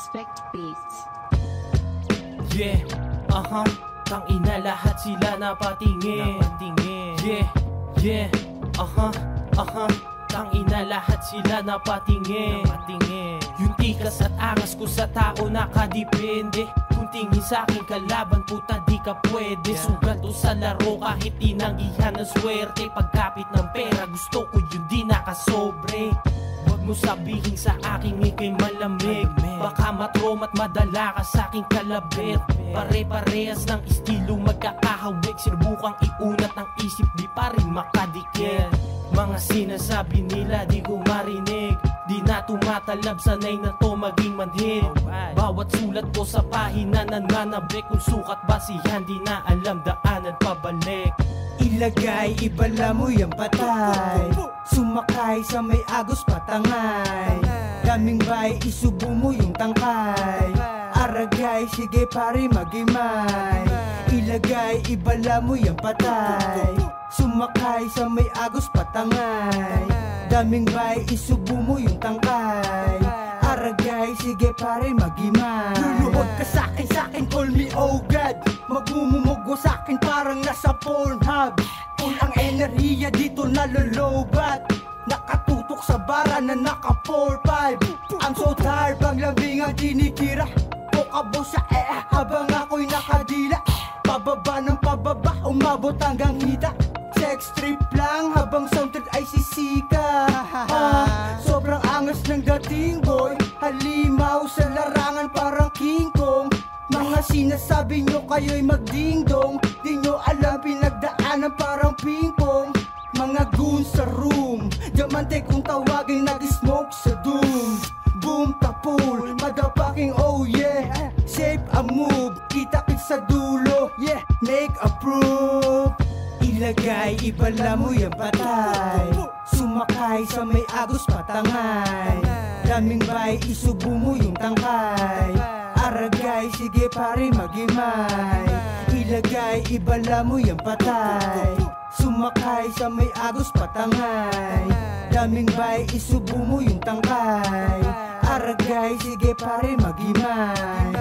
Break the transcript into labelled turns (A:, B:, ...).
A: Suspect Beats.
B: Yeah, tangina lahat sila napatingin. Yeah, tangina lahat sila napatingin. Yung tikas at angas ko sa tao nakadepende. Kung tingin sa aking kalaban, puta di ka pwede. Sugat o sa laro kahit tinanggihan ng swerte. Pagkapit ng pera gusto ko yun di nakasobre. Huwag mo sabihin sa aking ikay malamig. Baka matroma't madala ka sa aking kalabit. Pare-parehas ng estilo magkakahawig. Sinubukang iunat ng isip di pa rin makadikit. Mga sinasabi nila di ko marinig. Di na tumatalab, sanay na to maging manhid. Bawat sulat ko sa pahina nananabik. Kung sukat basihan di na alam daanan pabalik.
C: Ilagay, ibala mo yung patay. Sumakay sa may agos patangay. Daming bay, isubo mo yung tangkay. Aragay, sige pare magimay. Ilagay, ibala mo yung patay. Sumakay sa may agos patangay. Daming bay, isubo mo yung tangkay. Aragay, sige pare magimay. Luluhod ka sa'kin, call me oh God. Magmumugwa sa'kin parang nasa Pornhub. Full ang enerhiya dito nalolobat. Nakatutok sa bara na naka 4-5. I'm so tired, bang labing ang tinikira. Pokabo sa habang ako'y nakadila. Pababa ng pababa, umabot hanggang hita. Sex trip lang habang sounded ay sisika. Sobrang angas ng dating boy. Halimaw sa larangan parang King Kong. Mga sinasabi nyo kayo'y magdingdong. Di nyo alam pinagdaanan parang ping-pong. Mga goons sa room, diamante kung tawagin nag-smoke sa doom. Boom tapul, madapaking oh yeah. Shape a move, kita-kit sa dulo. Yeah, make a proof. Ilagay, ibala mo yung patay. Sumakay sa may agos patangay. Daming bay, isubo mo yung tangkay. Aragay, sige pare magimay. Ilagay, ibala mo yung patay. Sumakay sa may agos patangay. Daming bay, isubo mo yung tangkay. Aragay, sige pare magimay.